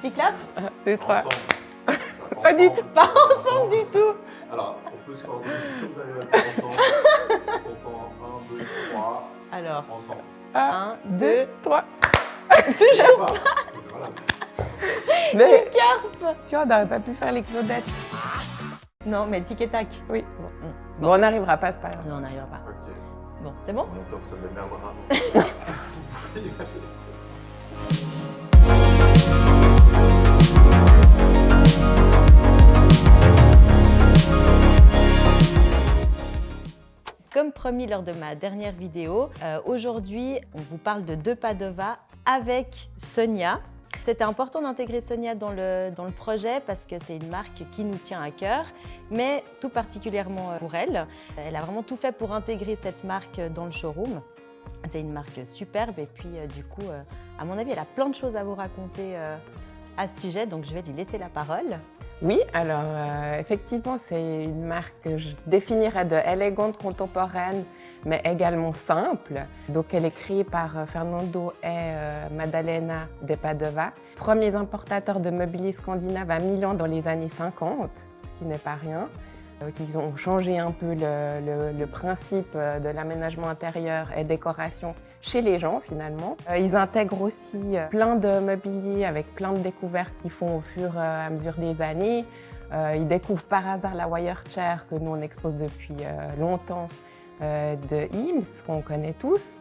Petit clap. 1, 2, 3. Ensemble. Pas du tout. Pas ensemble du tout. Alors, on peut se coordonner, je suis sûr que vous allez le faire ensemble. Autant 1, 2, 3. Alors, Ensemble. 1, 2, 3. toujours Voilà. C'est voilà. Mais carpe. tu vois, on n'aurait pas pu faire les Claudettes. Non, mais tic et tac. Oui. Bon. Bon, on n'arrivera pas, c'est pas grave. Non, on n'arrivera pas. Ok. Bon, c'est bon? Mon top se démerdera. Comme promis lors de ma dernière vidéo, aujourd'hui, on vous parle de Deux Padova avec Sonia. C'était important d'intégrer Sonia dans le projet parce que c'est une marque qui nous tient à cœur, mais tout particulièrement pour elle. Elle a vraiment tout fait pour intégrer cette marque dans le showroom. C'est une marque superbe et puis du coup, à mon avis, elle a plein de choses à vous raconter à ce sujet, donc je vais lui laisser la parole. Oui, alors effectivement, c'est une marque que je définirais de élégante, contemporaine, mais également simple. Donc, elle est créée par Fernando et Maddalena de Padova, premiers importateurs de mobilier scandinave à Milan dans les années 50, ce qui n'est pas rien. Ils ont changé un peu le principe de l'aménagement intérieur et décoration chez les gens finalement. Ils intègrent aussi plein de mobilier avec plein de découvertes qu'ils font au fur et à mesure des années. Ils découvrent par hasard la wire chair que nous on expose depuis longtemps de Eames, qu'on connaît tous.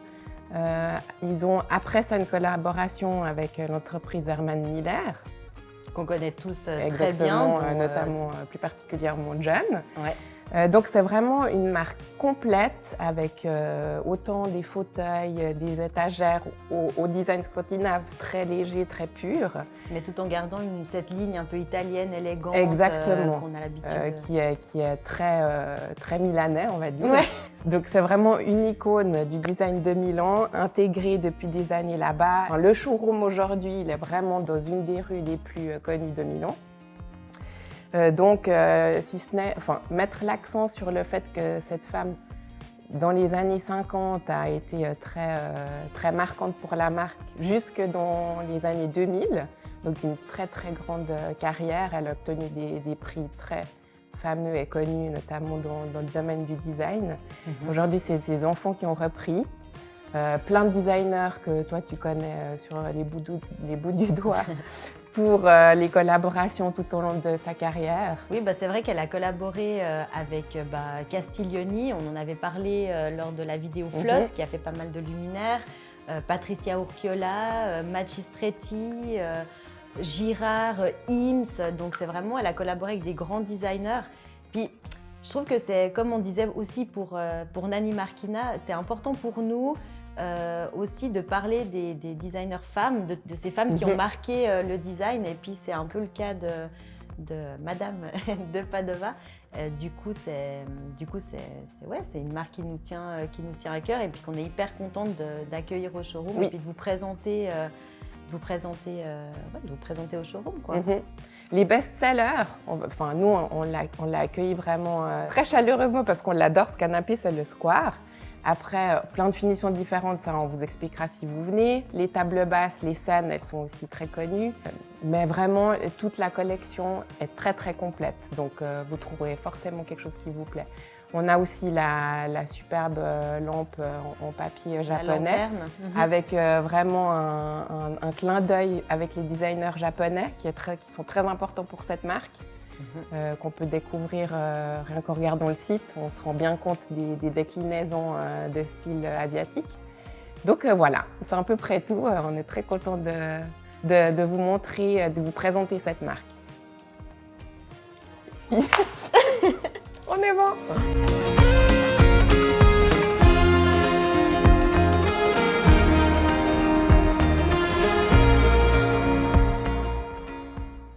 Ils ont après ça une collaboration avec l'entreprise Herman Miller. Qu'on connaît tous très Exactement, bien. notamment plus particulièrement John. Ouais. Donc c'est vraiment une marque complète avec autant des fauteuils, des étagères au design scandinave très léger, très pur. Mais tout en gardant cette ligne un peu italienne, élégante, Exactement. qu'on a l'habitude Qui est très milanais, on va dire. Ouais. Donc c'est vraiment une icône du design de Milan, intégrée depuis des années là-bas. Enfin, le showroom aujourd'hui, il est vraiment dans une des rues les plus connues de Milan. Donc, si ce n'est, mettre l'accent sur le fait que cette femme, dans les années 50, a été très marquante pour la marque jusque dans les années 2000. Donc, une très grande carrière. Elle a obtenu des prix très fameux et connus, notamment dans le domaine du design. Aujourd'hui, c'est ses enfants qui ont repris. Plein de designers que toi, tu connais sur les bouts du doigt. Pour les collaborations tout au long de sa carrière. Oui, c'est vrai qu'elle a collaboré avec Castiglioni, on en avait parlé lors de la vidéo Floss, qui a fait pas mal de luminaires, Patricia Urquiola, Magistretti, Girard, Eames, donc c'est vraiment, elle a collaboré avec des grands designers. Puis je trouve que c'est, comme on disait aussi pour Nanni Markina, c'est important pour nous aussi de parler des designers femmes, de ces femmes qui ont marqué le design, et puis c'est un peu le cas de Madame de Padova. Du coup, c'est une marque qui nous tient à cœur et puis qu'on est hyper contente d'accueillir au showroom et puis de vous présenter au showroom, quoi. Les best-sellers, nous, on l'a accueilli vraiment très chaleureusement parce qu'on l'adore, ce canapé, c'est le Square. Après, plein de finitions différentes, ça on vous expliquera si vous venez. Les tables basses, les scènes, elles sont aussi très connues. Mais vraiment, toute la collection est très complète. Donc, vous trouverez forcément quelque chose qui vous plaît. On a aussi la superbe lampe en papier japonais, avec vraiment un clin d'œil avec les designers japonais qui sont très importants pour cette marque. Qu'on peut découvrir rien qu'en regardant le site. On se rend bien compte des déclinaisons de style asiatique. Donc voilà, c'est à peu près tout. On est très content de vous montrer, de vous présenter cette marque. Yes. On est bon.